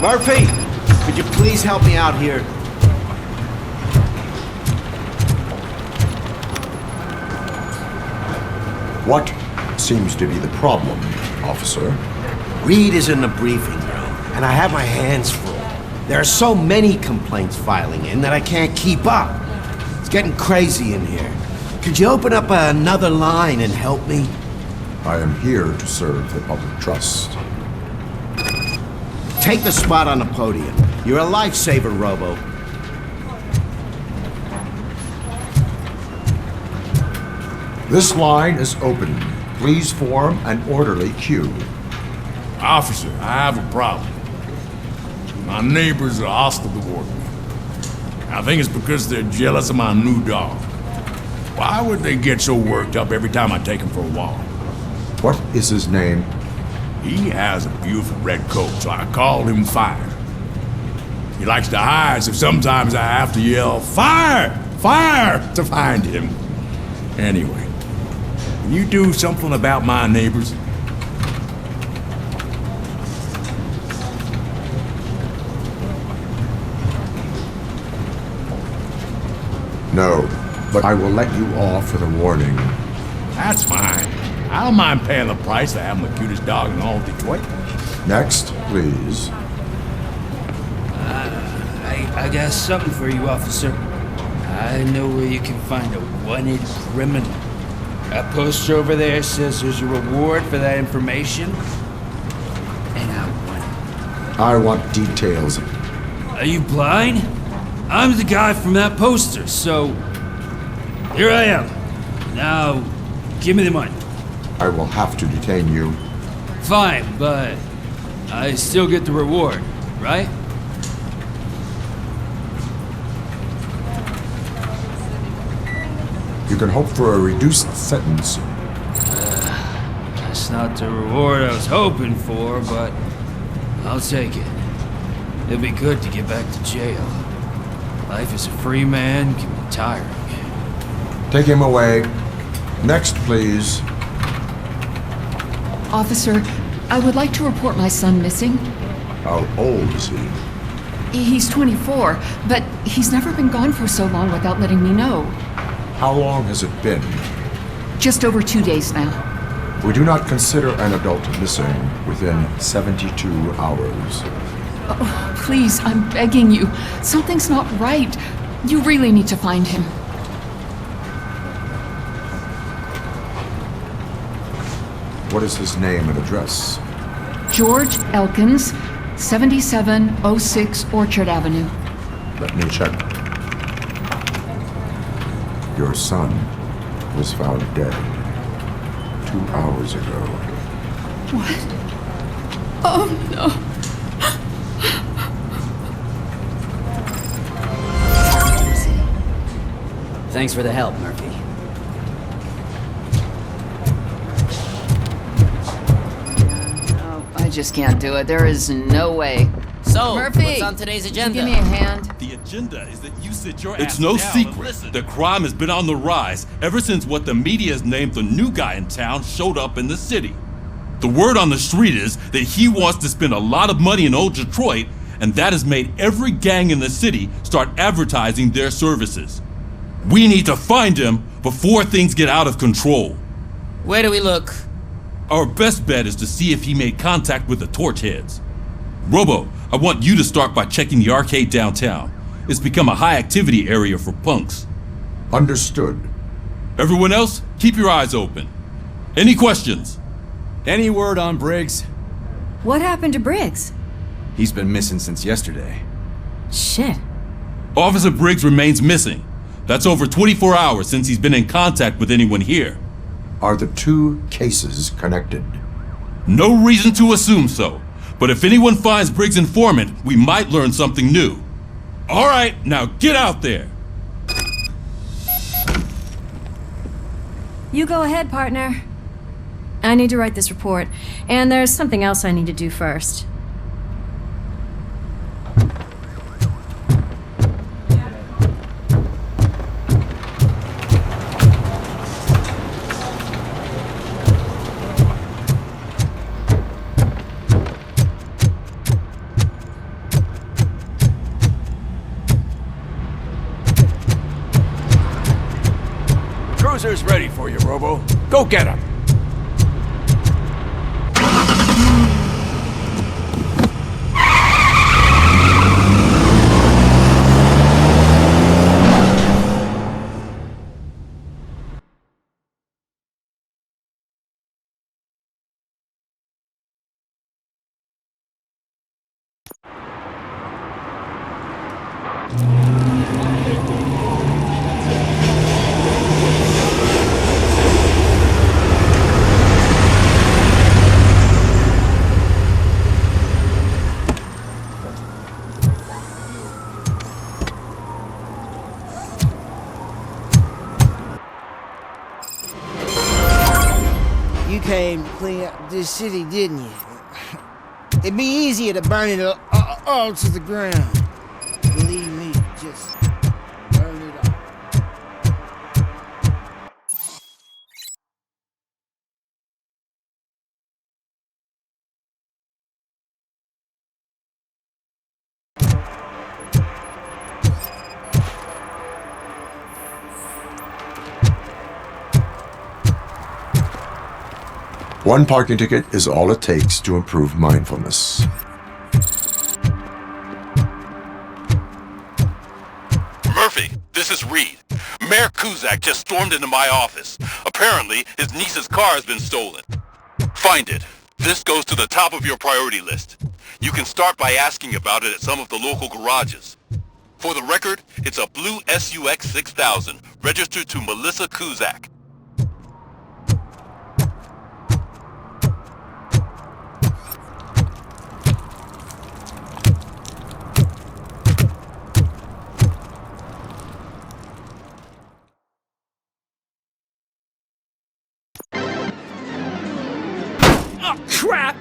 Murphy, could you please help me out here? What seems to be the problem, officer? Reed is in the briefing room, and I have my hands full. There are so many complaints filing in that I can't keep up. It's getting crazy in here. Could you open up another line and help me? I am here to serve the public trust. Take the spot on the podium. You're a lifesaver, Robo. This line is open. Please form an orderly queue. Officer, I have a problem. My neighbors are hostile toward me. I think it's because they're jealous of my new dog. Why would they get so worked up every time I take him for a walk? What is his name? He has a beautiful red coat, so I called him Fire. He likes to hide, so sometimes I have to yell, "Fire! Fire!" to find him. Anyway, can you do something about my neighbors? No, but I will let you off with a warning. That's fine. I don't mind paying the price to having the cutest dog in all of Detroit. Next, please. I got something for you, officer. I know where you can find a wanted criminal. That poster over there says there's a reward for that information. And I want it. I want details. Are you blind? I'm the guy from that poster, so here I am. Now, give me the money. I will have to detain you. Fine, but I still get the reward, right? You can hope for a reduced sentence. That's not the reward I was hoping for, but I'll take it. It'll be good to get back to jail. Life as a free man can be tiring. Take him away. Next, please. Officer, I would like to report my son missing. How old is he? He's 24, but he's never been gone for so long without letting me know. How long has it been? Just over 2 days now. We do not consider an adult missing within 72 hours. Oh, please, I'm begging you. Something's not right. You really need to find him. What is his name and address? George Elkins, 7706 Orchard Avenue. Let me check. Your son was found dead 2 hours ago. What? Oh, no. Thanks for the help, Murphy. No, I just can't do it. There is no way. So, Murphy, what's on today's agenda? Give me a hand. The agenda is that you sit your ass It's no down and secret listen. that crime has been on the rise ever since what the media has named the new guy in town showed up in the city. The word on the street is that he wants to spend a lot of money in old Detroit, and that has made every gang in the city start advertising their services. We need to find him before things get out of control. Where do we look? Our best bet is to see if he made contact with the torch heads. Robo, I want you to start by checking the arcade downtown. It's become a high activity area for punks. Understood. Everyone else, keep your eyes open. Any questions? Any word on Briggs? What happened to Briggs? He's been missing since yesterday. Shit. Officer Briggs remains missing. That's over 24 hours since he's been in contact with anyone here. Are the two cases connected? No reason to assume so, but if anyone finds Briggs' informant, we might learn something new. All right, now get out there. You go ahead, partner. I need to write this report, and there's something else I need to do first. Cruiser's ready for you, Robo. Go get him! You came to clean up this city, didn't you? It'd be easier to burn it all to the ground. Believe me, just burn it all. One parking ticket is all it takes to improve mindfulness. Murphy, this is Reed. Mayor Kuzak just stormed into my office. Apparently, his niece's car has been stolen. Find it. This goes to the top of your priority list. You can start by asking about it at some of the local garages. For the record, it's a blue SUX 6000, registered to Melissa Kuzak. Oh, crap!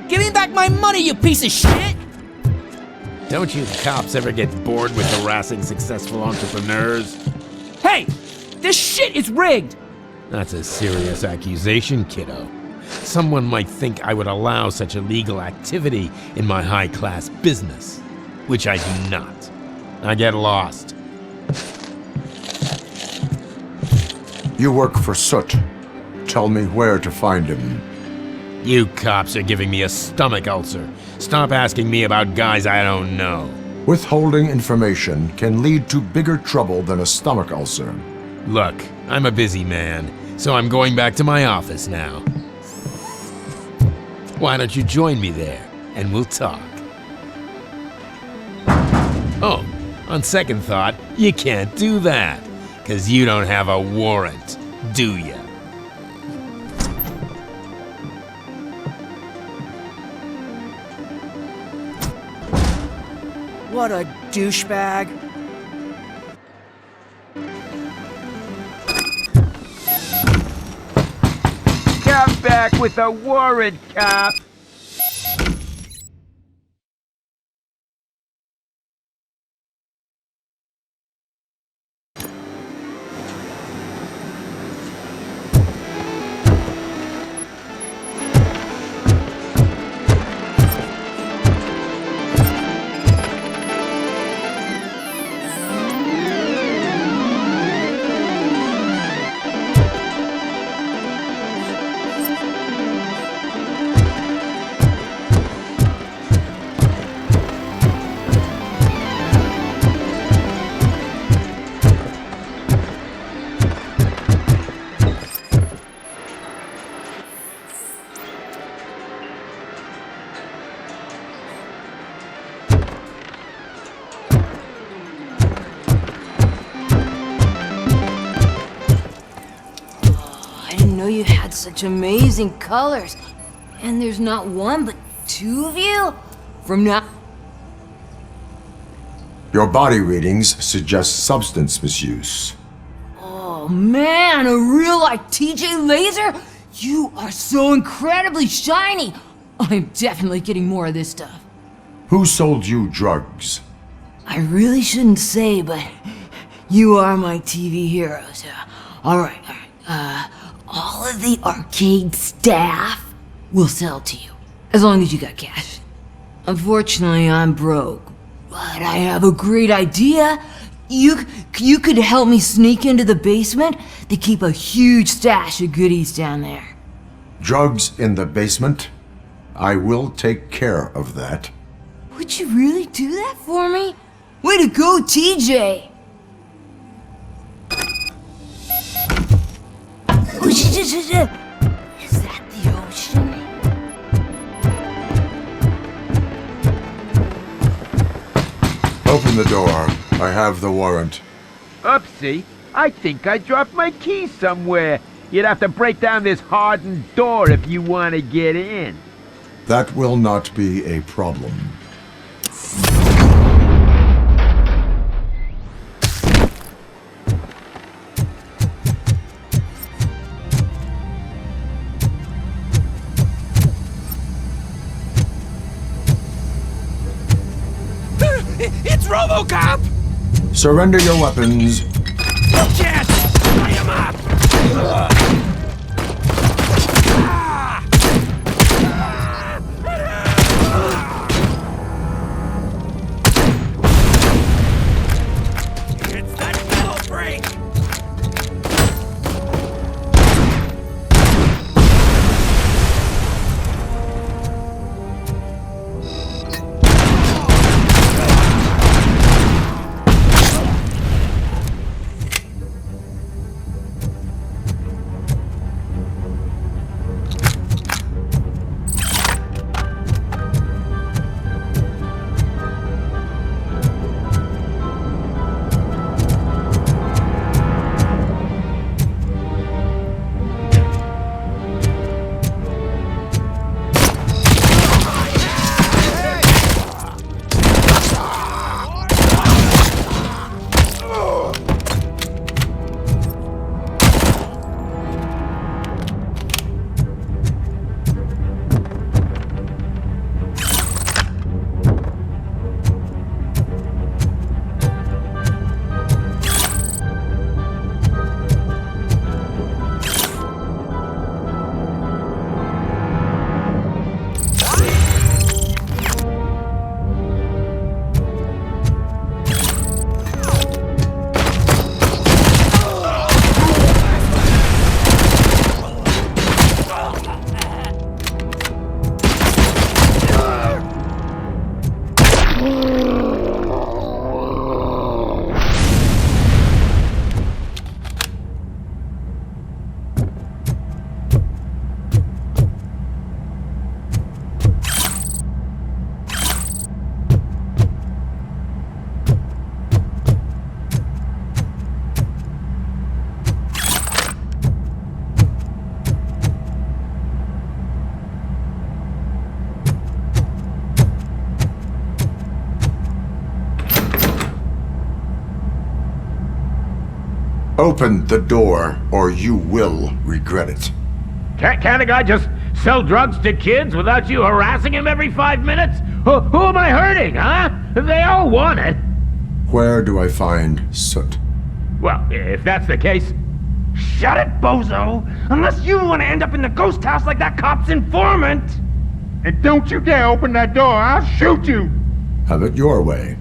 Give me back my money, you piece of shit! Don't you cops ever get bored with harassing successful entrepreneurs? Hey! This shit is rigged! That's a serious accusation, kiddo. Someone might think I would allow such illegal activity in my high-class business, which I do not. I get lost. You work for Soot. Tell me where to find him. You cops are giving me a stomach ulcer. Stop asking me about guys I don't know. Withholding information can lead to bigger trouble than a stomach ulcer. Look, I'm a busy man, so I'm going back to my office now. Why don't you join me there, and we'll talk. Oh, on second thought, you can't do that, 'cause you don't have a warrant, do ya? What a douchebag. Come back with a warrant, cop! You had such amazing colors. And there's not one, but two of you? From now... Your body readings suggest substance misuse. Oh man, a real like TJ Laser? You are so incredibly shiny. I'm definitely getting more of this stuff. Who sold you drugs? I really shouldn't say, but you are my TV heroes. Alright. All of the arcade staff will sell to you, as long as you got cash. Unfortunately, I'm broke, but I have a great idea. You could help me sneak into the basement? They keep a huge stash of goodies down there. Drugs in the basement? I will take care of that. Would you really do that for me? Way to go, TJ! Oh, is that the ocean? Open the door. I have the warrant. Oopsie, I think I dropped my keys somewhere. You'd have to break down this hardened door if you want to get in. That will not be a problem. It's RoboCop! Surrender your weapons. Yes! I am up! It's that metal break! Open the door, or you will regret it. Can't a guy just sell drugs to kids without you harassing him every 5 minutes? Who am I hurting, huh? They all want it. Where do I find Soot? Well, if that's the case... Shut it, bozo! Unless you want to end up in the ghost house like that cop's informant! And don't you dare open that door, I'll shoot you! Have it your way.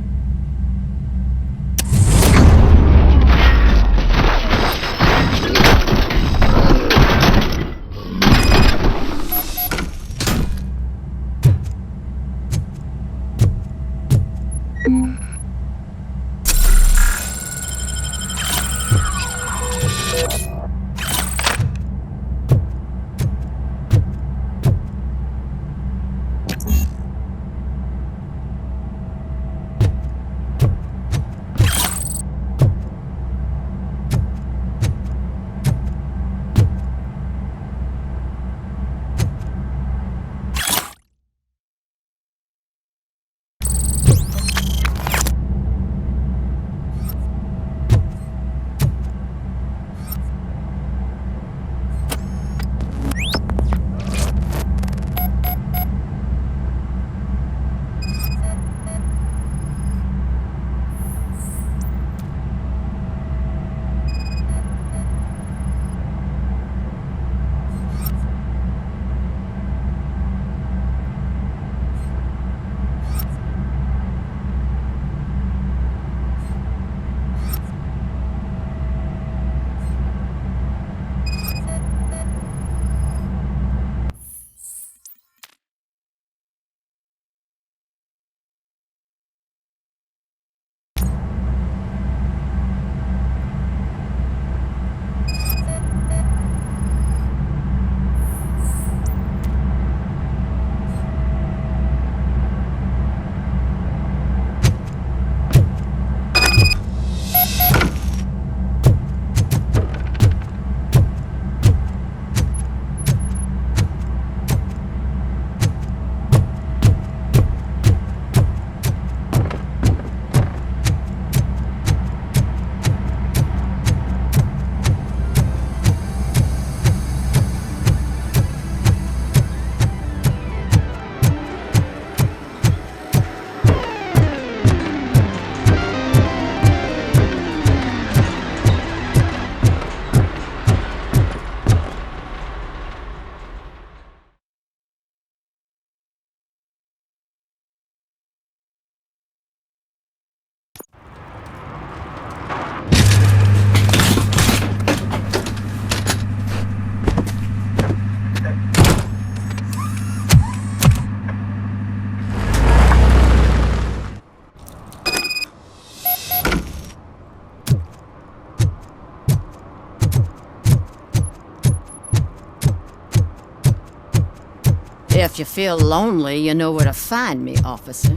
If you feel lonely, you know where to find me, officer.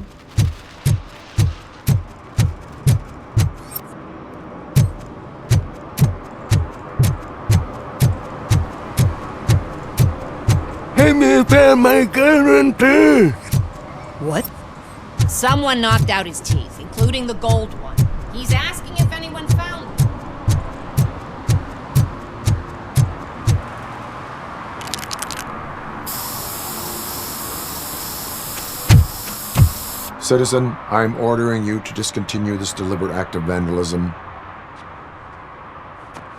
Hey, me found my gun and purse. What? Someone knocked out his teeth, including the gold one. He's asking if anyone found them. Citizen, I'm ordering you to discontinue this deliberate act of vandalism.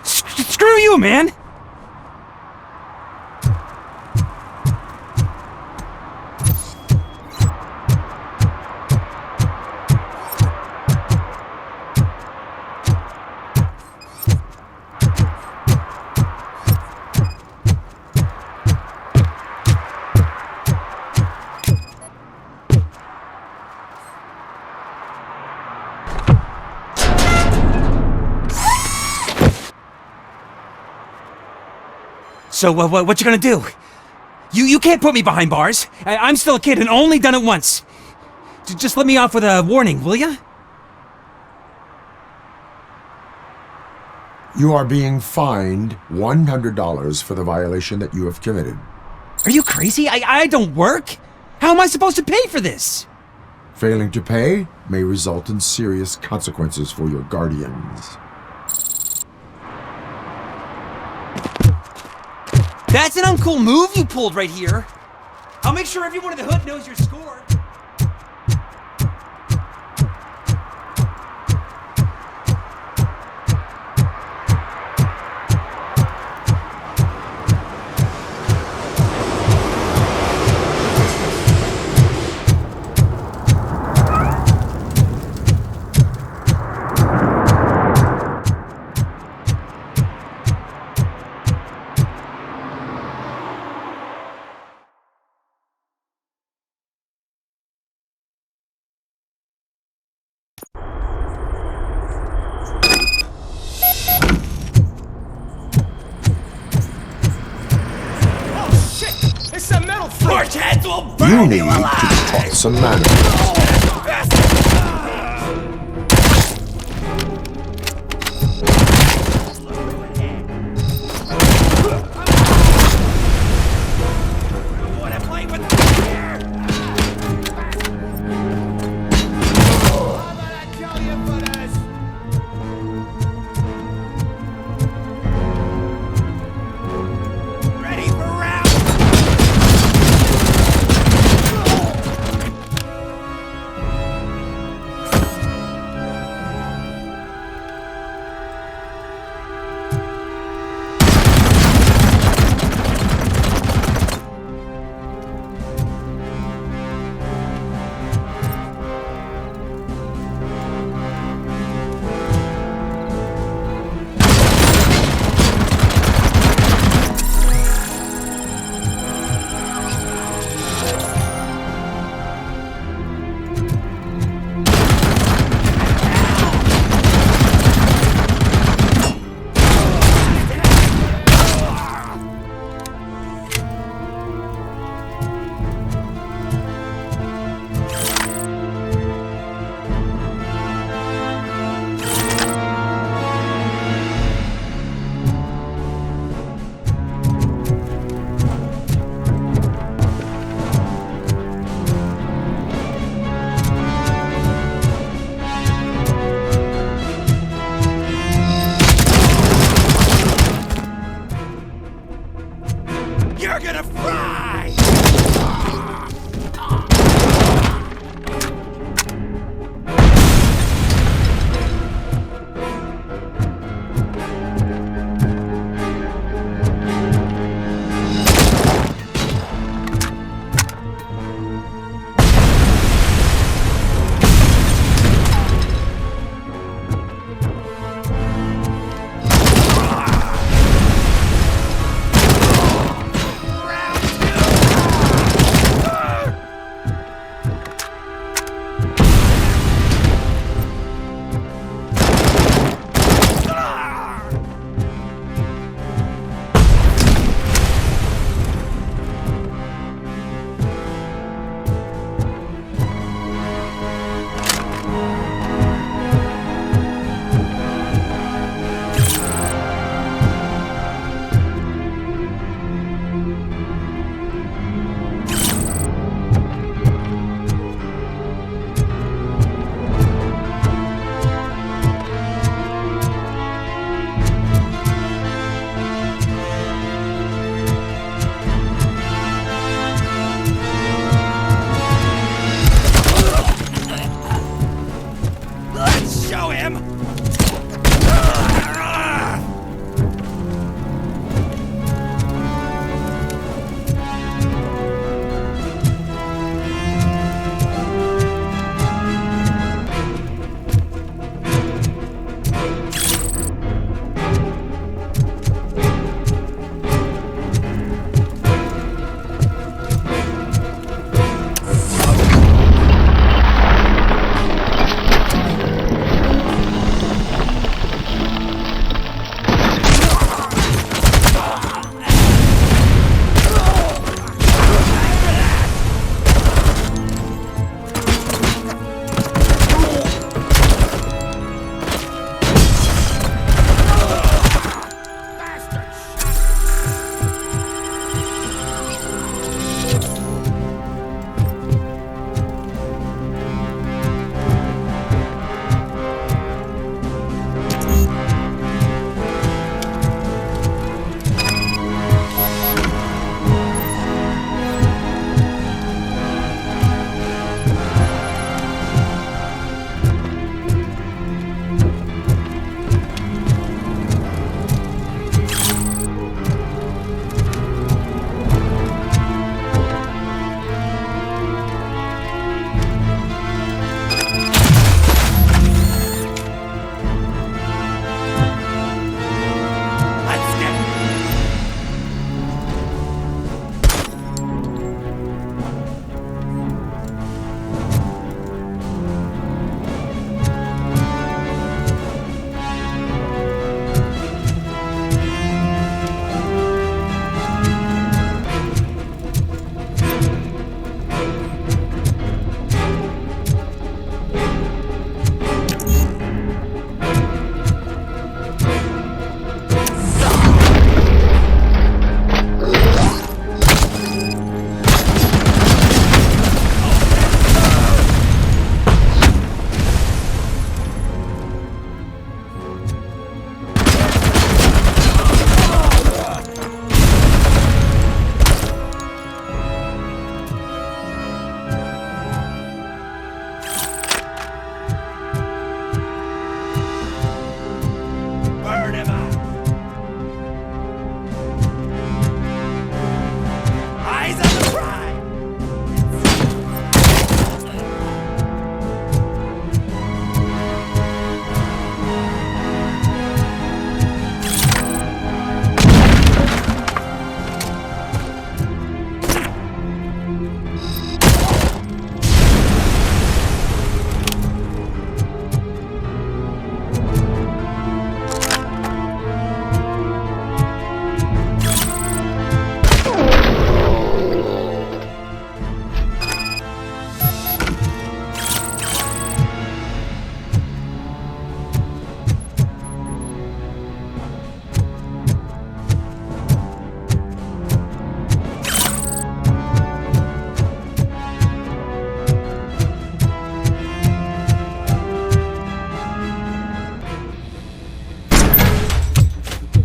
Screw you, man! So, what you gonna do? You can't put me behind bars. I'm still a kid and only done it once. Just let me off with a warning, will ya? You are being fined $100 for the violation that you have committed. Are you crazy? I don't work. How am I supposed to pay for this? Failing to pay may result in serious consequences for your guardians. That's an uncool move you pulled right here. I'll make sure everyone in the hood knows your score. You need to be taught some manners.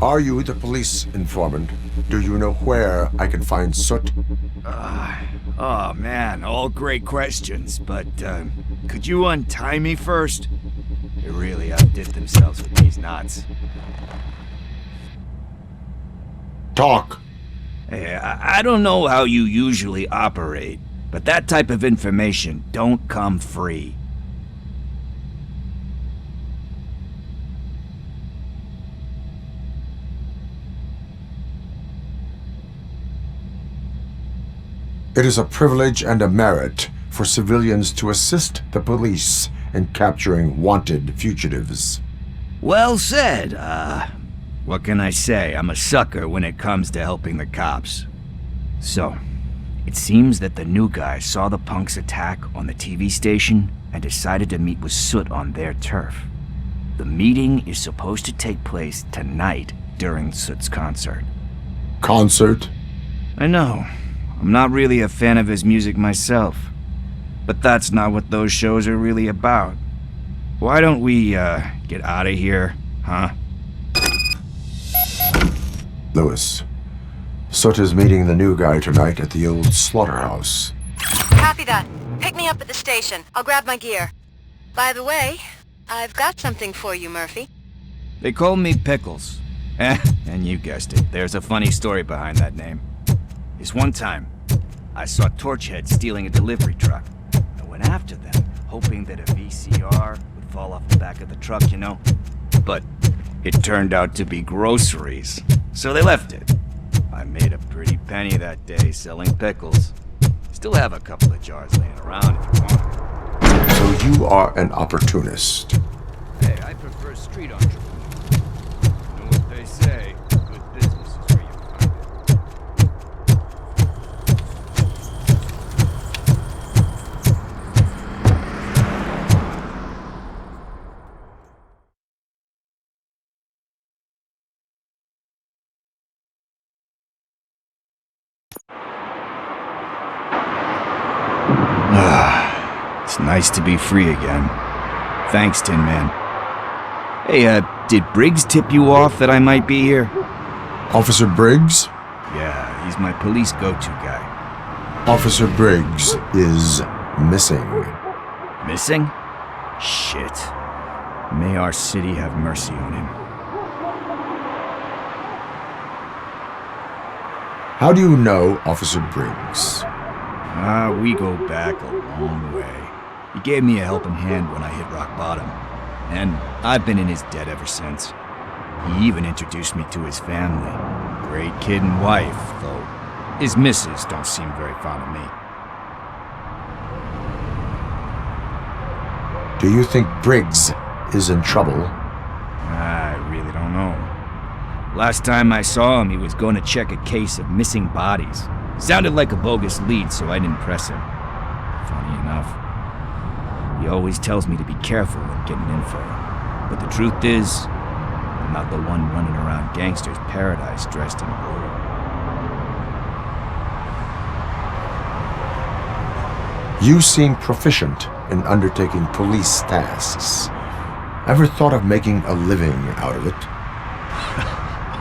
Are you the police informant? Do you know where I can find Soot? Oh man, all great questions, but could you untie me first? They really outdid themselves with these knots. Talk. Hey, I don't know how you usually operate, but that type of information don't come free. It is a privilege and a merit for civilians to assist the police in capturing wanted fugitives. Well said. What can I say? I'm a sucker when it comes to helping the cops. So, it seems that the new guy saw the punks' attack on the TV station and decided to meet with Soot on their turf. The meeting is supposed to take place tonight during Soot's concert. Concert? I know. I'm not really a fan of his music myself. But that's not what those shows are really about. Why don't we, get out of here, huh? Lewis, Soot is meeting the new guy tonight at the old slaughterhouse. Copy that. Pick me up at the station. I'll grab my gear. By the way, I've got something for you, Murphy. They call me Pickles. And you guessed it, there's a funny story behind that name. This one time, I saw Torchhead stealing a delivery truck. I went after them, hoping that a VCR would fall off the back of the truck, you know? But it turned out to be groceries, so they left it. I made a pretty penny that day selling pickles. Still have a couple of jars laying around if you want. So you are an opportunist. Hey, I prefer street entrepreneurs. You know what they say, good business is where you find it. It's nice to be free again. Thanks, Tin Man. Hey, did Briggs tip you off that I might be here? Officer Briggs? Yeah, he's my police go-to guy. Officer Briggs is missing. Missing? Shit. May our city have mercy on him. How do you know Officer Briggs? We go back a long way. He gave me a helping hand when I hit rock bottom, and I've been in his debt ever since. He even introduced me to his family. Great kid and wife, though his missus don't seem very fond of me. Do you think Briggs is in trouble? I really don't know. Last time I saw him, he was going to check a case of missing bodies. Sounded like a bogus lead, so I didn't press him. Funny enough, he always tells me to be careful when getting info. But the truth is, I'm not the one running around gangster's paradise dressed in blue. You seem proficient in undertaking police tasks. Ever thought of making a living out of it?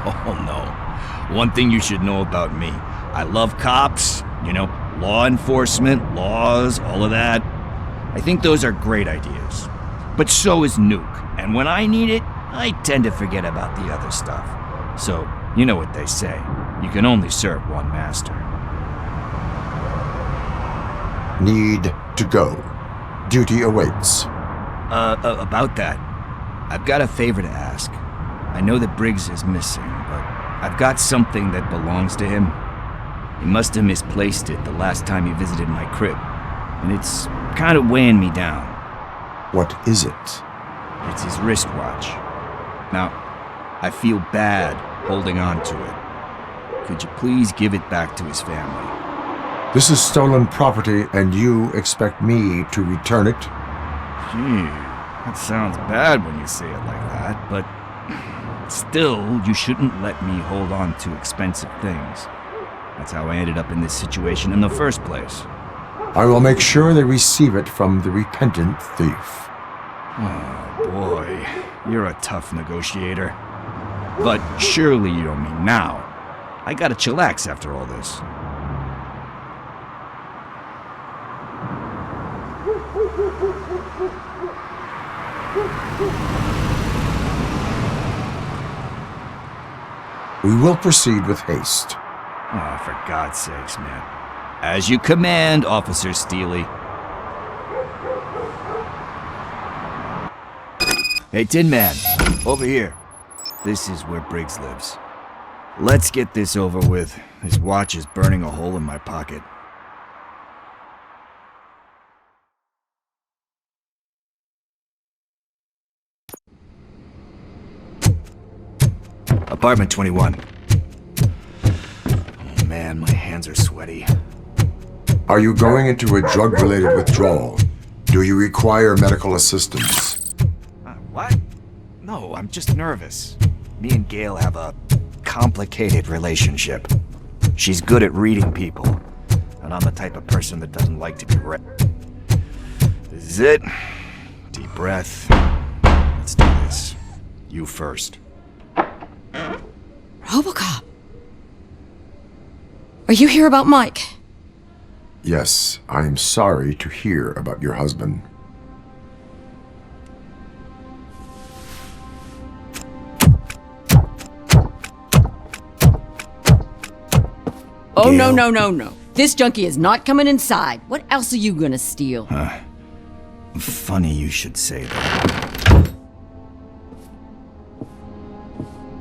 Oh no. One thing you should know about me. I love cops, you know, law enforcement, laws, all of that. I think those are great ideas. But so is Nuke, and when I need it, I tend to forget about the other stuff. So, you know what they say, you can only serve one master. Need to go. Duty awaits. About that, I've got a favor to ask. I know that Briggs is missing, but I've got something that belongs to him. He must have misplaced it the last time he visited my crib, and it's kind of weighing me down. What is it? It's his wristwatch. Now, I feel bad holding on to it. Could you please give it back to his family? This is stolen property, and you expect me to return it? Gee, that sounds bad when you say it like that, but still, you shouldn't let me hold on to expensive things. That's how I ended up in this situation in the first place. I will make sure they receive it from the repentant thief. Oh boy, you're a tough negotiator. But surely you don't mean now. I gotta chillax after all this. We will proceed with haste. Oh, for God's sakes, man. As you command, Officer Steely. Hey, Tin Man, over here. This is where Briggs lives. Let's get this over with. His watch is burning a hole in my pocket. Apartment 21. Oh man, my hands are sweaty. Are you going into a drug-related withdrawal? Do you require medical assistance? What? No, I'm just nervous. Me and Gail have a complicated relationship. She's good at reading people, and I'm the type of person that doesn't like to be read. This is it. Deep breath. Let's do this. You first. RoboCop! Are you here about Mike? Yes, I am sorry to hear about your husband. Oh, Gail. No. This junkie is not coming inside. What else are you gonna steal? Funny you should say that.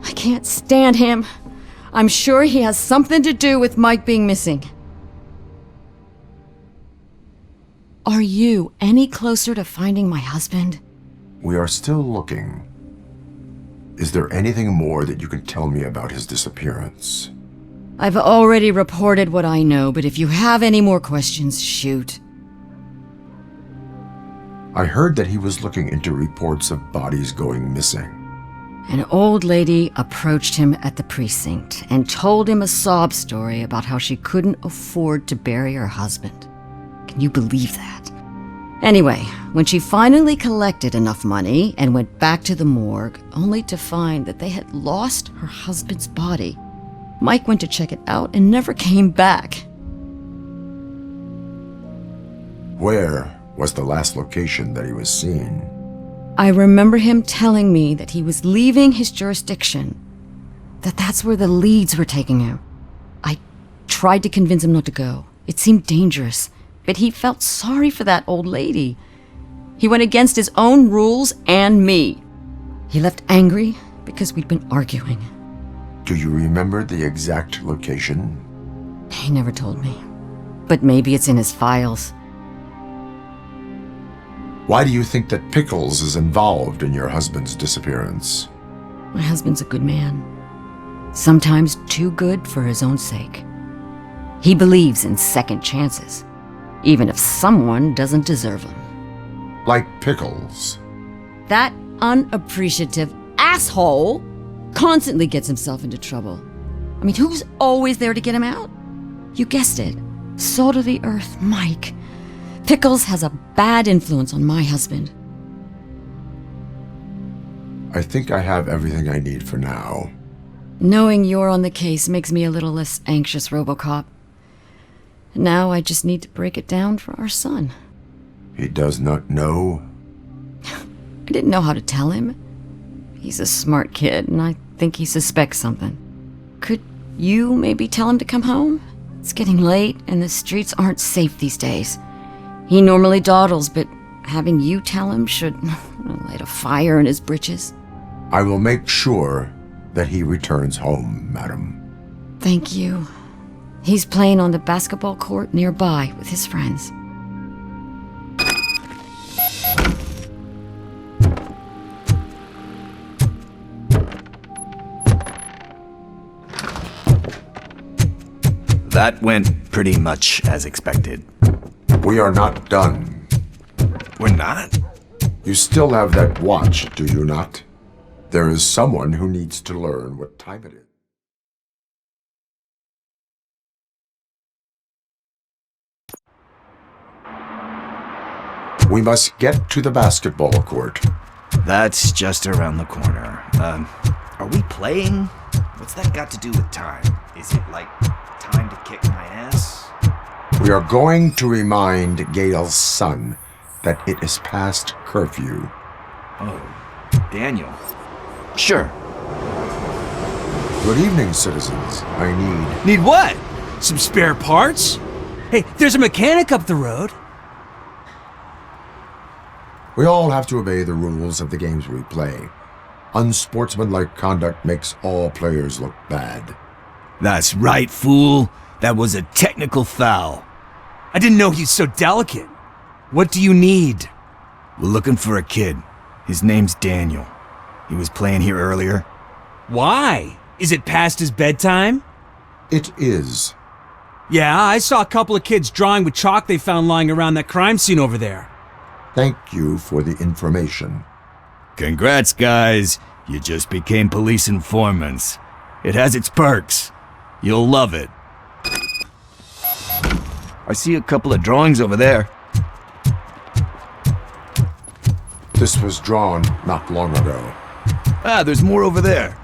I can't stand him. I'm sure he has something to do with Mike being missing. Are you any closer to finding my husband? We are still looking. Is there anything more that you can tell me about his disappearance? I've already reported what I know, but if you have any more questions, shoot. I heard that he was looking into reports of bodies going missing. An old lady approached him at the precinct and told him a sob story about how she couldn't afford to bury her husband. Can you believe that? Anyway, when she finally collected enough money and went back to the morgue, only to find that they had lost her husband's body, Mike went to check it out and never came back. Where was the last location that he was seen? I remember him telling me that he was leaving his jurisdiction, that's where the leads were taking him. I tried to convince him not to go. It seemed dangerous, but he felt sorry for that old lady. He went against his own rules and me. He left angry because we'd been arguing. Do you remember the exact location? He never told me, but maybe it's in his files. Why do you think that Pickles is involved in your husband's disappearance? My husband's a good man. Sometimes too good for his own sake. He believes in second chances, even if someone doesn't deserve them. Like Pickles? That unappreciative asshole constantly gets himself into trouble. I mean, who's always there to get him out? You guessed it. Salt of the earth, Mike. Pickles has a bad influence on my husband. I think I have everything I need for now. Knowing you're on the case makes me a little less anxious, RoboCop. Now I just need to break it down for our son. He does not know? I didn't know how to tell him. He's a smart kid, and I think he suspects something. Could you maybe tell him to come home? It's getting late, and the streets aren't safe these days. He normally dawdles, but having you tell him should light a fire in his britches. I will make sure that he returns home, madam. Thank you. He's playing on the basketball court nearby with his friends. That went pretty much as expected. We are not done. We're not? You still have that watch, do you not? There is someone who needs to learn what time it is. We must get to the basketball court. That's just around the corner. Are we playing? What's that got to do with time? Is it like time to kick my ass? We are going to remind Gale's son that it is past curfew. Oh, Daniel. Sure. Good evening, citizens. I need... Need what? Some spare parts? Hey, there's a mechanic up the road. We all have to obey the rules of the games we play. Unsportsmanlike conduct makes all players look bad. That's right, fool. That was a technical foul. I didn't know he's so delicate. What do you need? We're looking for a kid. His name's Daniel. He was playing here earlier. Why? Is it past his bedtime? It is. Yeah, I saw a couple of kids drawing with chalk they found lying around that crime scene over there. Thank you for the information. Congrats, guys. You just became police informants. It has its perks. You'll love it. I see a couple of drawings over there. This was drawn not long ago. Ah, there's more over there.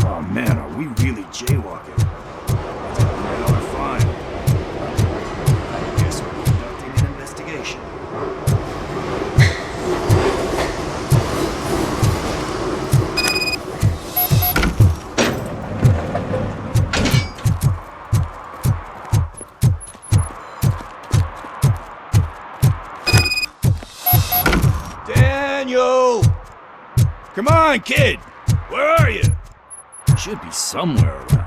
Oh man, are we really jaywalking? That's another fine. I guess we're conducting an investigation. Daniel! Come on, kid! Where are you? Should be somewhere around.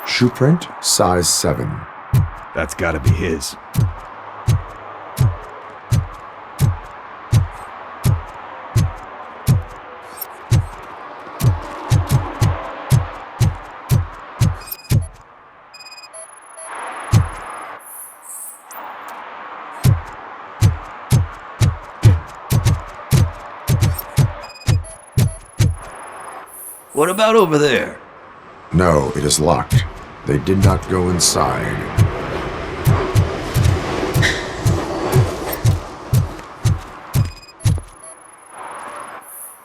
Shoe print, size 7. That's gotta be his. What about over there? No, it is locked. They did not go inside.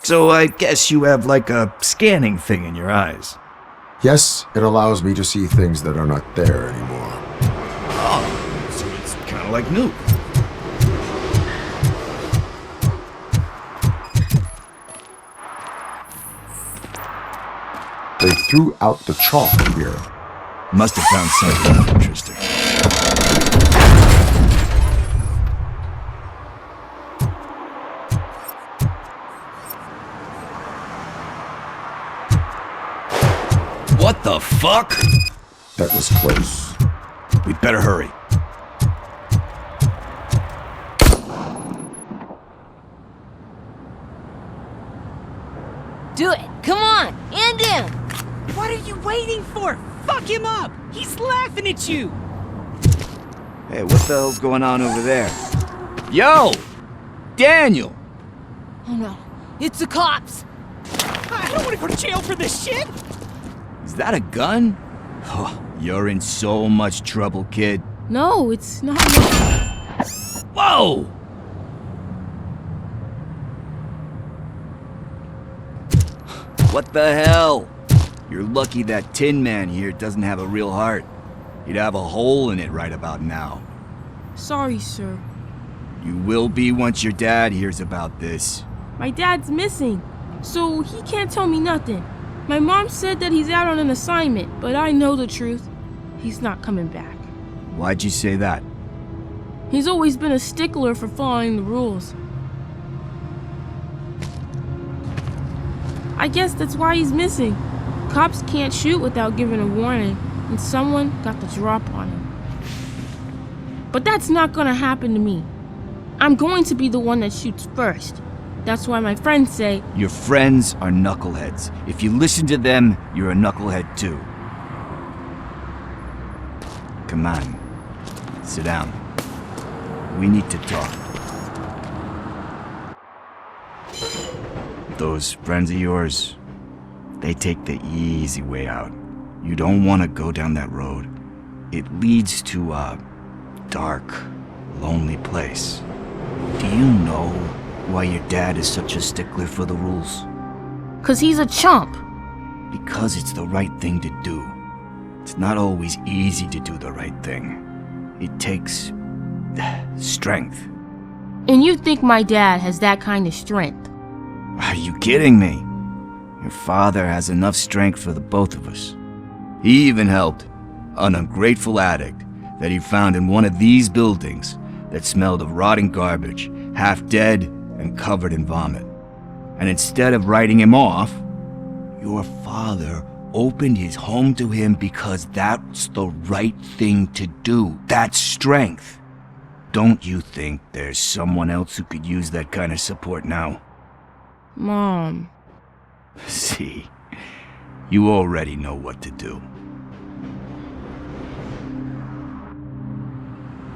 So I guess you have like a scanning thing in your eyes. Yes, it allows me to see things that are not there anymore. Oh, so it's kind of like new. They threw out the chalk here. Must have found something interesting. What the fuck? That was close. We'd better hurry. Do it! Come on! End him! What are you waiting for? Fuck him up! He's laughing at you! Hey, what the hell's going on over there? Yo! Daniel! Oh no, it's the cops! I don't want to go to jail for this shit! Is that a gun? Oh, you're in so much trouble, kid. No, it's not. Whoa! What the hell? You're lucky that Tin Man here doesn't have a real heart. He'd have a hole in it right about now. Sorry, sir. You will be once your dad hears about this. My dad's missing, so he can't tell me nothing. My mom said that he's out on an assignment, but I know the truth. He's not coming back. Why'd you say that? He's always been a stickler for following the rules. I guess that's why he's missing. Cops can't shoot without giving a warning, and someone got the drop on him. But that's not gonna happen to me. I'm going to be the one that shoots first. That's why my friends say, Your friends are knuckleheads. If you listen to them, you're a knucklehead too. Come on. Sit down. We need to talk. Those friends of yours, they take the easy way out. You don't want to go down that road. it leads to a dark, lonely place. Do you know why your dad is such a stickler for the rules? 'Cause he's a chump. Because it's the right thing to do. It's not always easy to do the right thing. It takes strength. And you think my dad has that kind of strength? Are you kidding me? Your father has enough strength for the both of us. He even helped an ungrateful addict that he found in one of these buildings that smelled of rotting garbage, half dead and covered in vomit. And instead of writing him off, your father opened his home to him because that's the right thing to do. That's strength. Don't you think there's someone else who could use that kind of support now? Mom. See, you already know what to do.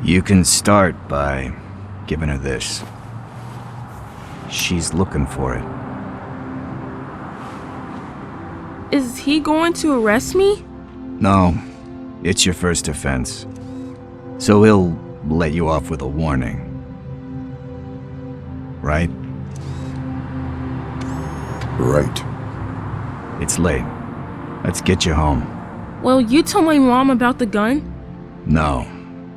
You can start by giving her this. She's looking for it. Is he going to arrest me? No, it's your first offense. So he'll let you off with a warning. Right? Right. It's late. Let's get you home. Well, you told my mom about the gun? No,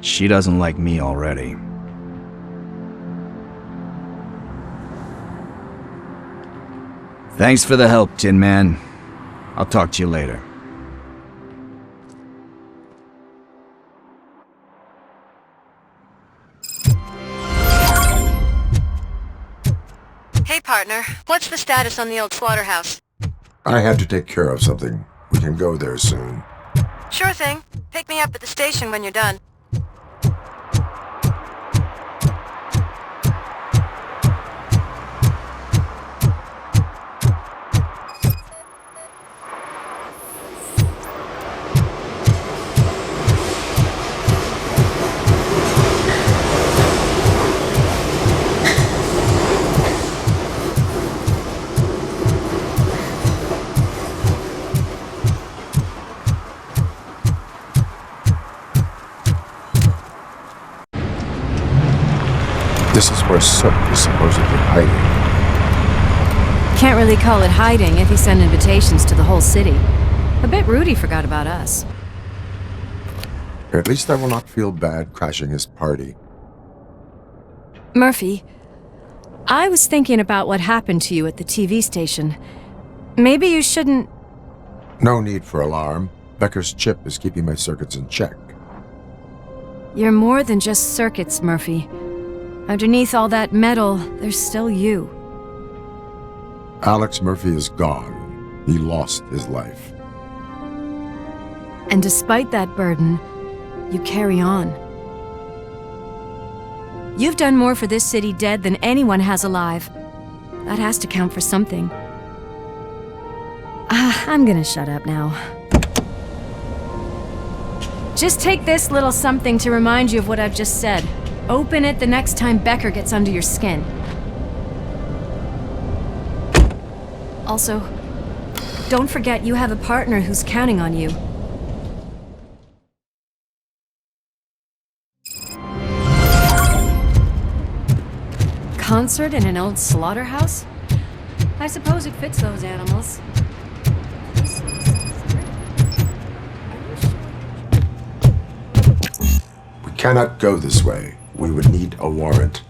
she doesn't like me already. Thanks for the help, Tin Man. I'll talk to you later. Hey, partner. What's the status on the old slaughterhouse? I had to take care of something. We can go there soon. Sure thing. Pick me up at the station when you're done. This is where Sook is supposedly hiding. Can't really call it hiding if he sent invitations to the whole city. I bet Rudy forgot about us. At least I will not feel bad crashing his party. Murphy, I was thinking about what happened to you at the TV station. Maybe you shouldn't... No need for alarm. Becker's chip is keeping my circuits in check. You're more than just circuits, Murphy. Underneath all that metal, there's still you. Alex Murphy is gone. He lost his life. And despite that burden, you carry on. You've done more for this city dead than anyone has alive. That has to count for something. I'm gonna shut up now. Just take this little something to remind you of what I've just said. Open it the next time Becker gets under your skin. Also, don't forget you have a partner who's counting on you. Concert in an old slaughterhouse? I suppose it fits those animals. We cannot go this way. We would need a warrant.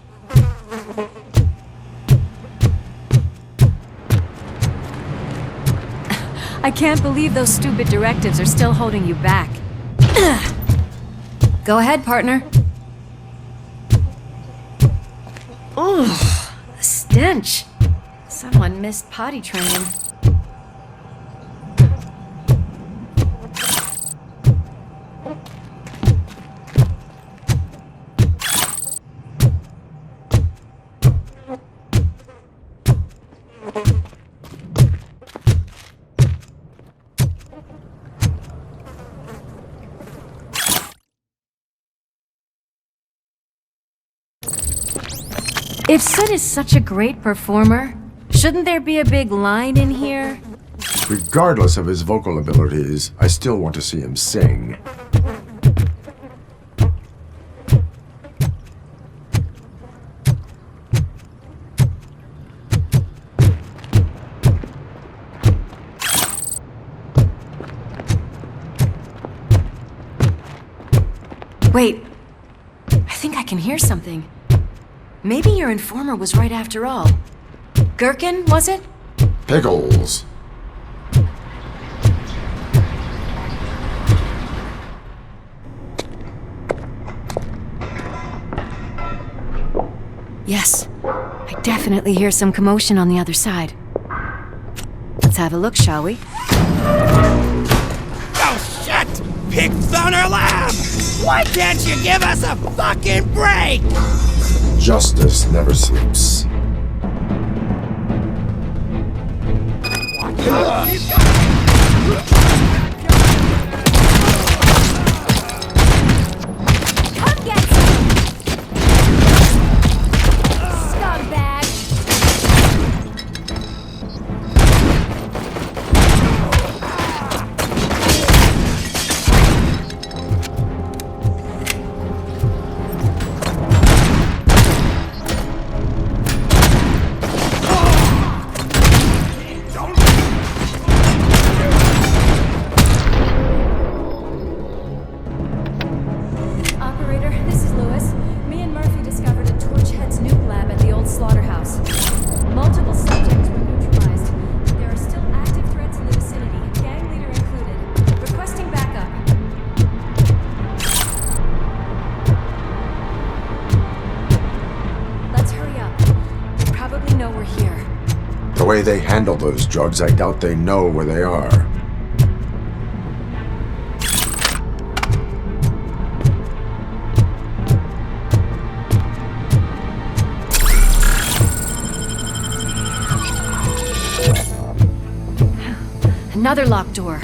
I can't believe those stupid directives are still holding you back. Go ahead, partner. Ooh, the stench. Someone missed potty training. If Sid is such a great performer, shouldn't there be a big line in here? Regardless of his vocal abilities, I still want to see him sing. Wait. I think I can hear something. Maybe your informer was right after all. Gherkin, was it? Pickles. Yes. I definitely hear some commotion on the other side. Let's have a look, shall we? Oh, shit! Pigs on our lab! Why can't you give us a fucking break? Justice never sleeps. Come get some! Scumbag! Operator, this is Lewis. Me and Murphy discovered a Torchhead's nuke lab at the old slaughterhouse. Multiple subjects were neutralized. There are still active threats in the vicinity, gang leader included. Requesting backup. Let's hurry up. They probably know we're here. The way they handle those drugs, I doubt they know where they are. Another locked door.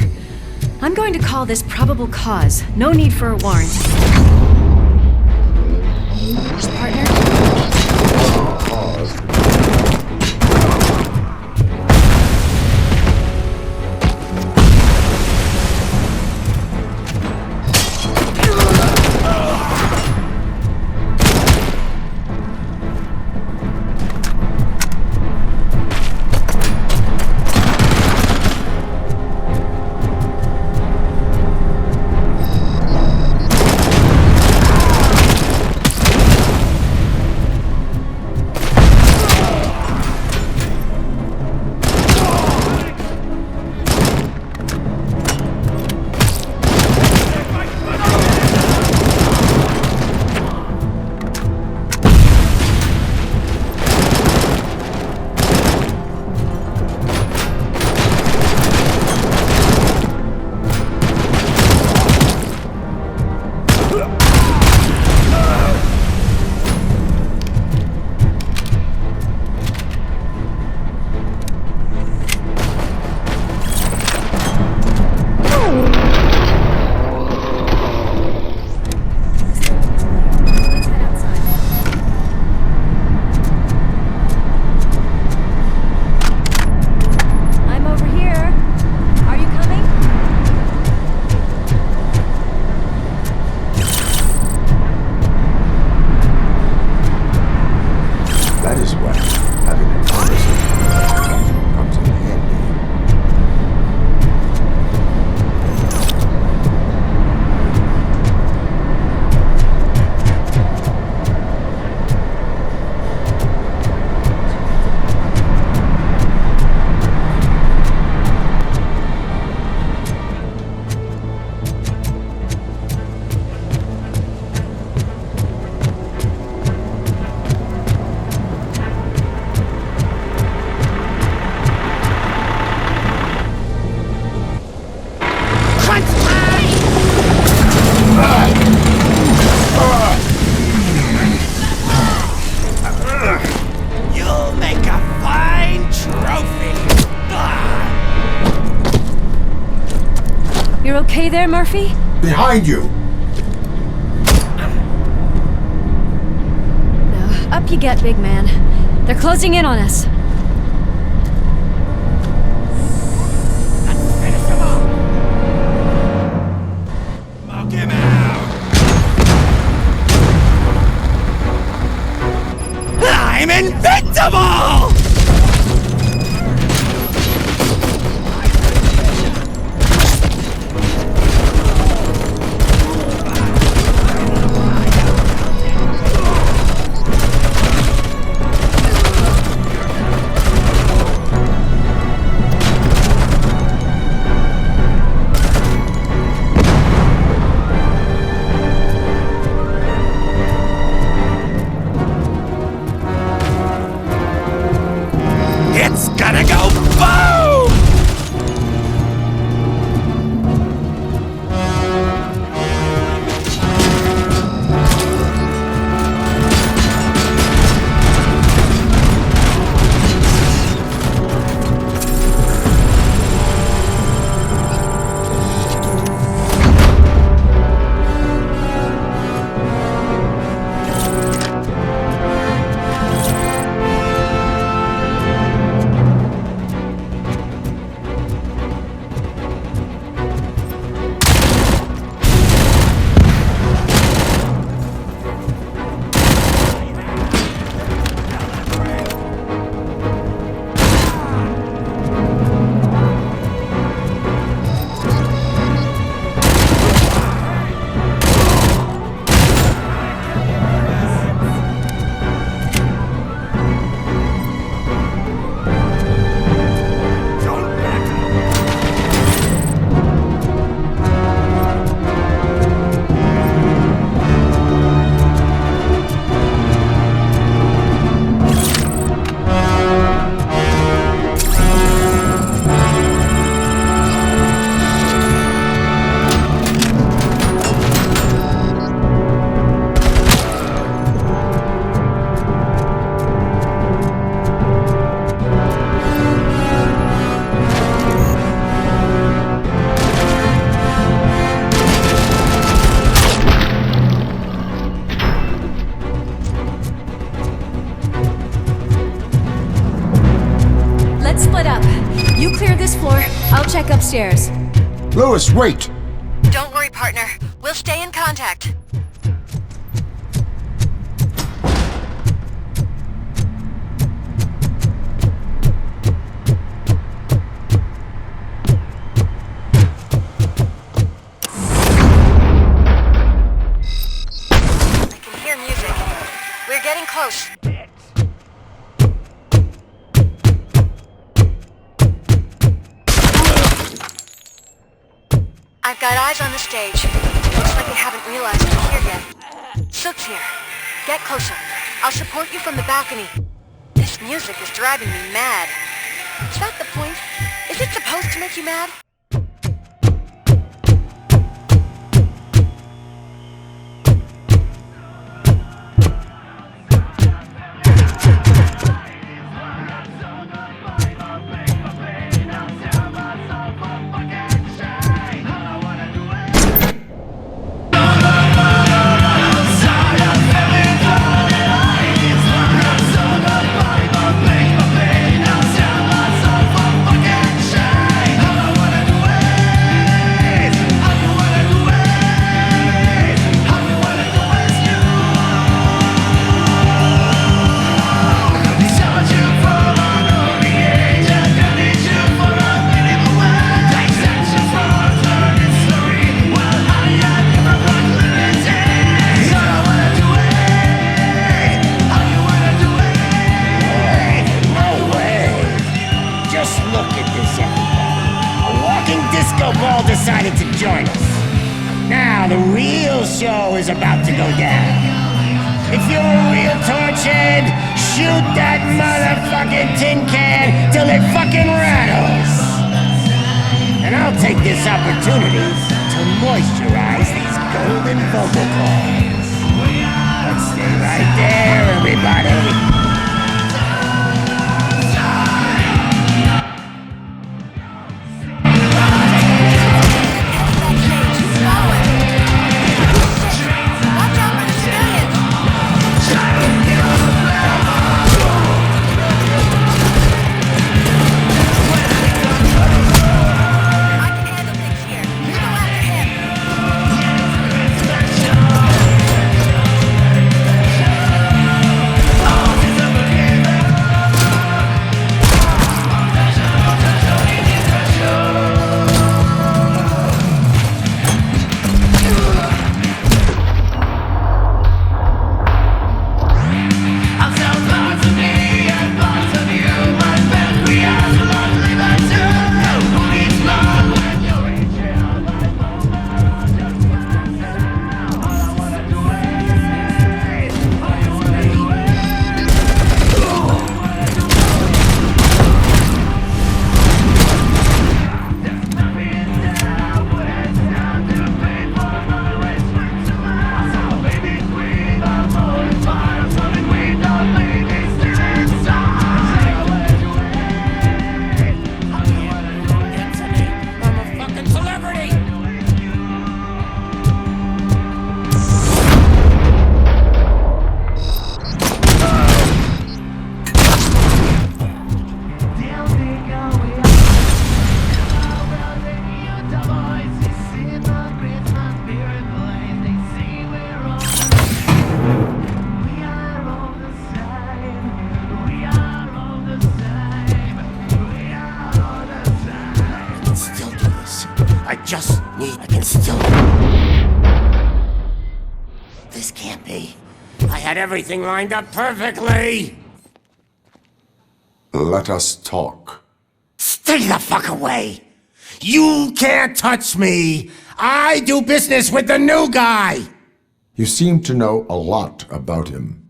I'm going to call this probable cause. No need for a warrant. Partner? You're okay there, Murphy? Behind you! No, up you get, big man. They're closing in on us. Smoke him out! I'm invincible! You clear this floor. I'll check upstairs. Louis, wait! Don't worry, partner. We'll stay in contact. I can hear music. We're getting close. I've got eyes on the stage. Looks like they haven't realized we're here yet. Sook's here. Get closer. I'll support you from the balcony. This music is driving me mad. Is that the point? Is it supposed to make you mad? Decided to join us. Now the real show is about to go down. If you're a real torchhead, shoot that motherfucking tin can till it fucking rattles. And I'll take this opportunity to moisturize these golden vocal cords. Let's stay right there, everybody. I can still... This can't be. I had everything lined up perfectly! Let us talk. Stay the fuck away! You can't touch me! I do business with the new guy! You seem to know a lot about him.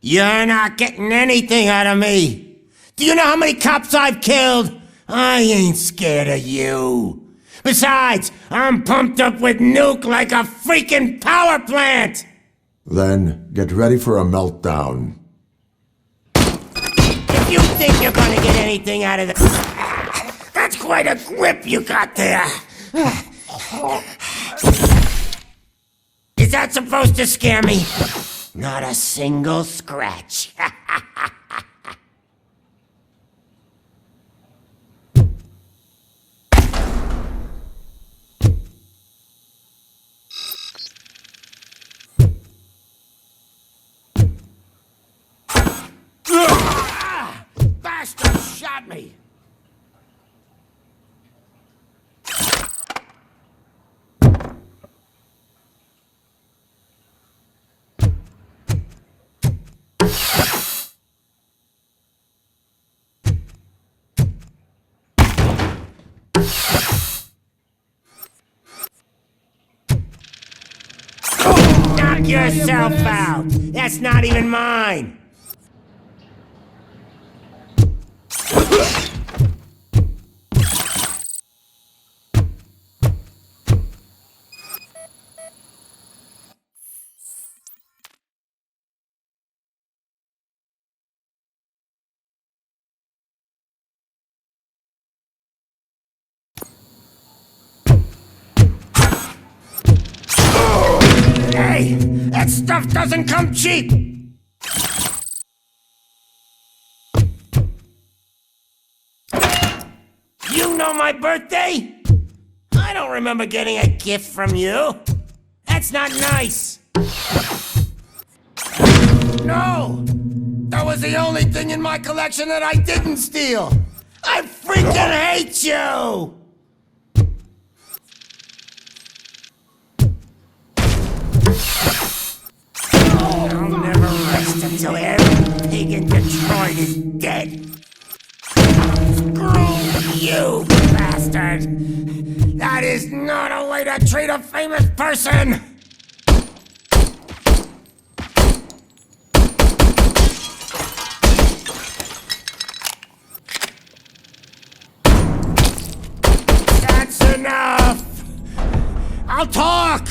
You're not getting anything out of me! Do you know how many cops I've killed? I ain't scared of you. Besides, I'm pumped up with nuke like a freaking power plant! Then get ready for a meltdown. If you think you're gonna get anything out of this... That's quite a grip you got there! Is that supposed to scare me? Not a single scratch. Knock yourself out! That's not even mine! Hey! That stuff doesn't come cheap! You know my birthday? I don't remember getting a gift from you. That's not nice. No! That was the only thing in my collection that I didn't steal! I freaking hate you! I'll never rest until every pig in Detroit is dead. Screw you, bastard! That is not a way to treat a famous person! That's enough! I'll talk!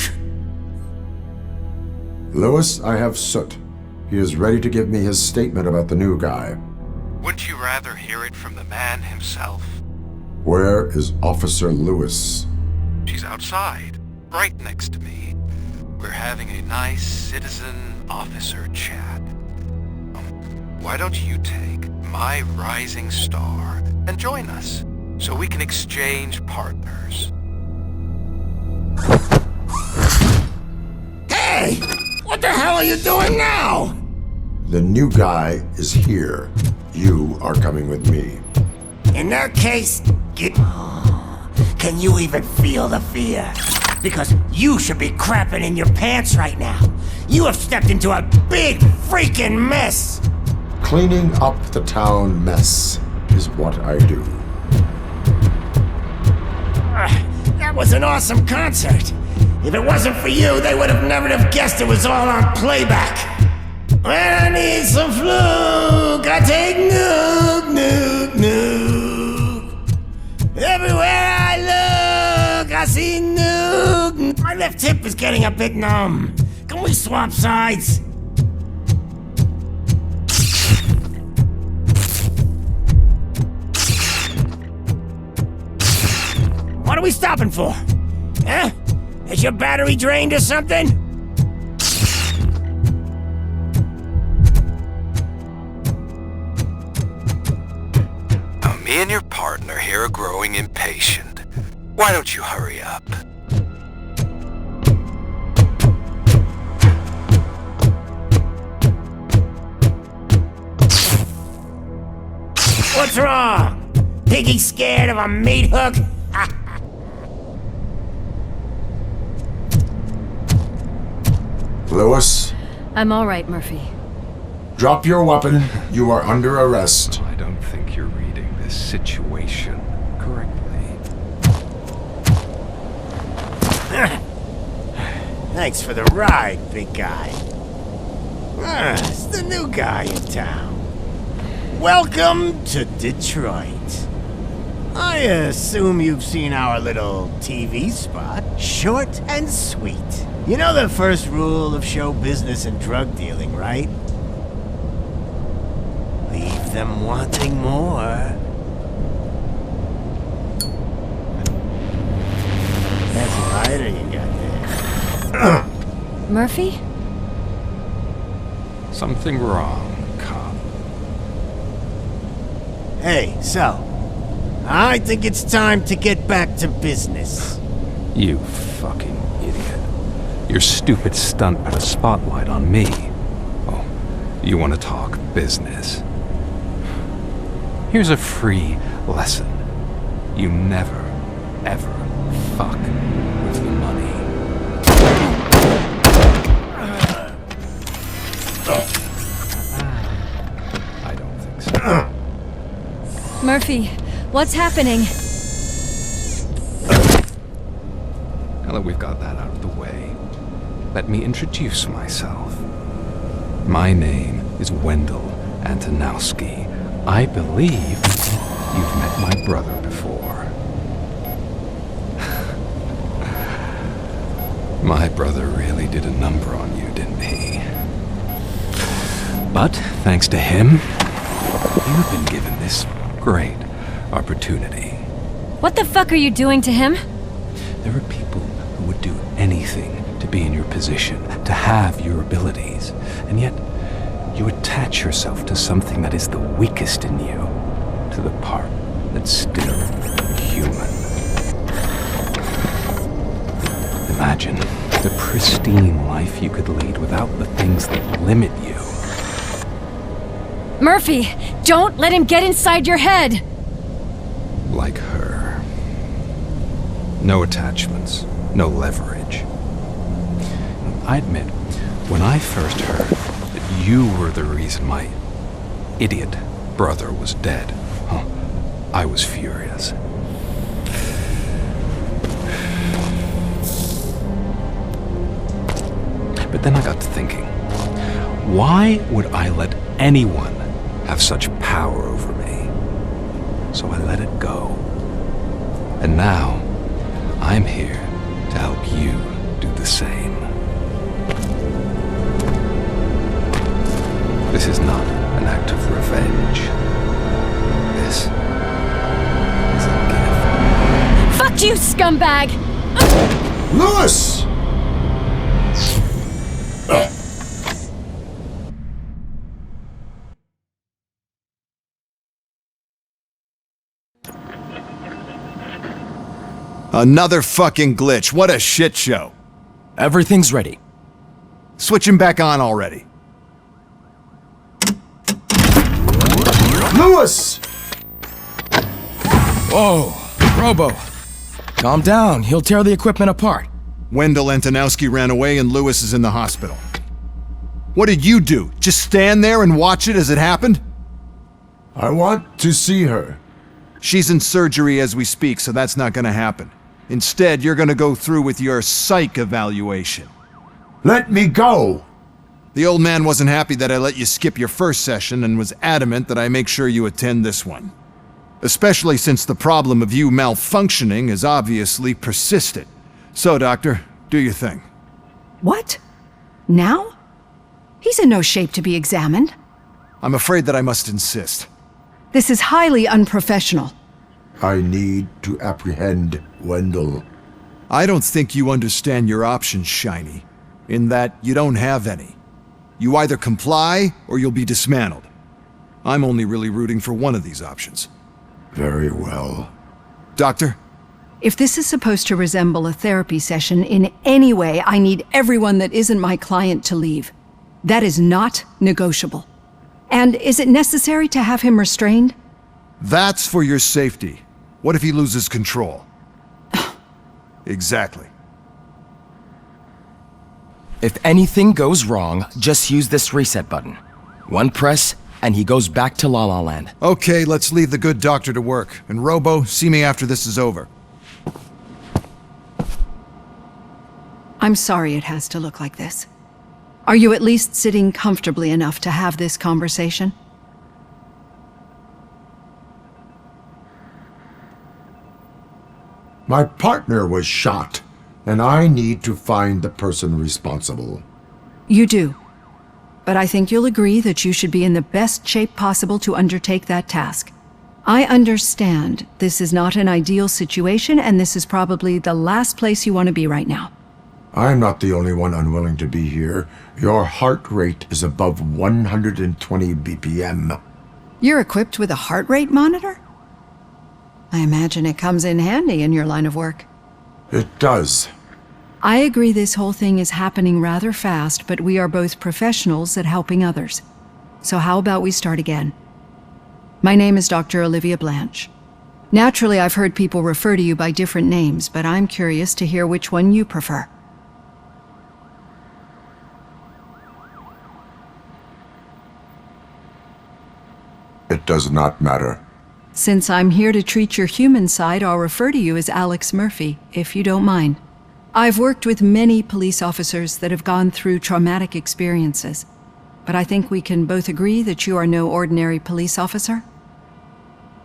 Lewis, I have Soot. He is ready to give me his statement about the new guy. Wouldn't you rather hear it from the man himself? Where is Officer Lewis? She's outside, right next to me. We're having a nice citizen-officer chat. Why don't you take my rising star and join us, so we can exchange partners? Hey! What the hell are you doing now? The new guy is here. You are coming with me. In that case, can you even feel the fear? Because you should be crapping in your pants right now. You have stepped into a big freaking mess. Cleaning up the town mess is what I do. That was an awesome concert. If it wasn't for you, they would have never have guessed it was all on playback. When I need some fluke, I take nuke, nuke, nuke. Everywhere I look, I see nuke. My left hip is getting a bit numb. Can we swap sides? What are we stopping for? Huh? Is your battery drained or something? Me and your partner here are growing impatient. Why don't you hurry up? What's wrong? Piggy scared of a meat hook? Lewis? I'm all right, Murphy. Drop your weapon. You are under arrest. I don't think you're reading this situation correctly. Thanks for the ride, big guy. It's the new guy in town. Welcome to Detroit. I assume you've seen our little TV spot. Short and sweet. You know the first rule of show business and drug dealing, right? Leave them wanting more. That's a lighter you got there. Murphy? Something wrong, cop. Hey, so, I think it's time to get back to business. You fucking idiot. Your stupid stunt put a spotlight on me. Oh, you want to talk business? Here's a free lesson. You never, ever fuck with the money. I don't think so. Murphy, what's happening? Now that we've got that out of the way, let me introduce myself. My name is Wendell Antonowski. I believe you've met my brother before. My brother really did a number on you, didn't he? But thanks to him, you've been given this great opportunity. What the fuck are you doing to him? There are people who would do anything to be in your position, to have your abilities, and yet you attach yourself to something that is the weakest in you, to the part that's still human. Imagine the pristine life you could lead without the things that limit you. Murphy, don't let him get inside your head! Like her. No attachments, no leverage. I admit, when I first heard that you were the reason my idiot brother was dead, I was furious. But then I got to thinking, why would I let anyone have such power over me? So I let it go. And now, I'm here to help you do the same. This is not an act of revenge. This is a gift. Fuck you, scumbag! Lewis! Another fucking glitch. What a shit show. Everything's ready. Switch him back on already. Lewis! Whoa, Robo. Calm down. He'll tear the equipment apart. Wendell Antonowski ran away and Lewis is in the hospital. What did you do? Just stand there and watch it as it happened? I want to see her. She's in surgery as we speak, so that's not gonna happen. Instead, you're gonna go through with your psych evaluation. Let me go! The old man wasn't happy that I let you skip your first session and was adamant that I make sure you attend this one. Especially since the problem of you malfunctioning is obviously persistent. So, Doctor, do your thing. What? Now? He's in no shape to be examined. I'm afraid that I must insist. This is highly unprofessional. I need to apprehend Wendell. I don't think you understand your options, Shiny, in that you don't have any. You either comply or you'll be dismantled. I'm only really rooting for one of these options. Very well. Doctor? If this is supposed to resemble a therapy session in any way, I need everyone that isn't my client to leave. That is not negotiable. And is it necessary to have him restrained? That's for your safety. What if he loses control? Exactly. If anything goes wrong, just use this reset button. One press, and he goes back to La La Land. Okay, let's leave the good doctor to work. And Robo, see me after this is over. I'm sorry it has to look like this. Are you at least sitting comfortably enough to have this conversation? My partner was shot, and I need to find the person responsible. You do. But I think you'll agree that you should be in the best shape possible to undertake that task. I understand this is not an ideal situation, and this is probably the last place you want to be right now. I'm not the only one unwilling to be here. Your heart rate is above 120 BPM. You're equipped with a heart rate monitor? I imagine it comes in handy in your line of work. It does. I agree this whole thing is happening rather fast, but we are both professionals at helping others. So how about we start again? My name is Dr. Olivia Blanche. Naturally, I've heard people refer to you by different names, but I'm curious to hear which one you prefer. It does not matter. Since I'm here to treat your human side, I'll refer to you as Alex Murphy, if you don't mind. I've worked with many police officers that have gone through traumatic experiences, but I think we can both agree that you are no ordinary police officer.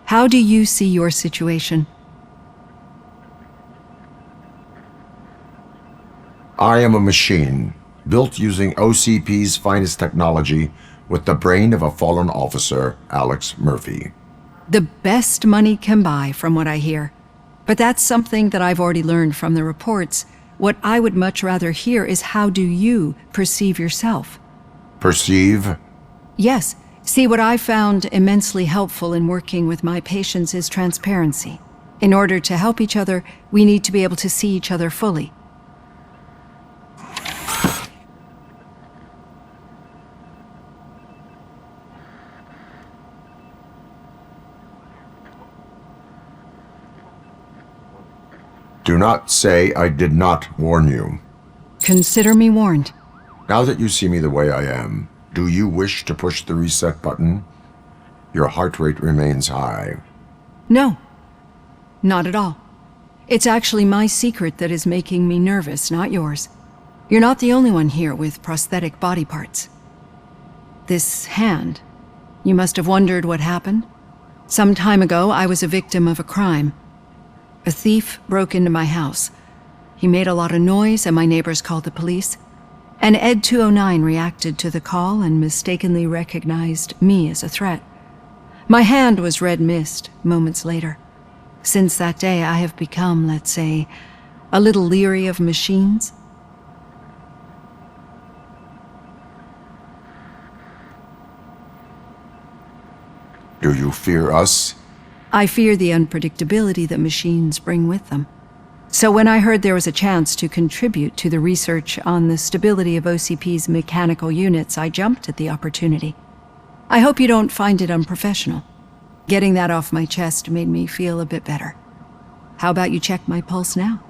How do you see your situation? I am a machine, built using OCP's finest technology with the brain of a fallen officer, Alex Murphy. The best money can buy, from what I hear. But that's something that I've already learned from the reports. What I would much rather hear is how do you perceive yourself? Perceive? Yes. See, what I found immensely helpful in working with my patients is transparency. In order to help each other, we need to be able to see each other fully. Do not say I did not warn you. Consider me warned. Now that you see me the way I am, do you wish to push the reset button? Your heart rate remains high. No, not at all. It's actually my secret that is making me nervous, not yours. You're not the only one here with prosthetic body parts. This hand, you must have wondered what happened. Some time ago, I was a victim of a crime. A thief broke into my house. He made a lot of noise and my neighbors called the police. And Ed 209 reacted to the call and mistakenly recognized me as a threat. My hand was red mist moments later. Since that day, I have become, let's say, a little leery of machines. Do you fear us? I fear the unpredictability that machines bring with them. So when I heard there was a chance to contribute to the research on the stability of OCP's mechanical units, I jumped at the opportunity. I hope you don't find it unprofessional. Getting that off my chest made me feel a bit better. How about you check my pulse now?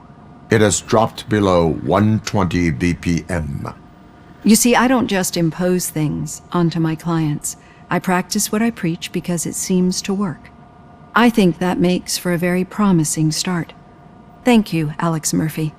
It has dropped below 120 BPM. You see, I don't just impose things onto my clients. I practice what I preach because it seems to work. I think that makes for a very promising start. Thank you, Alex Murphy.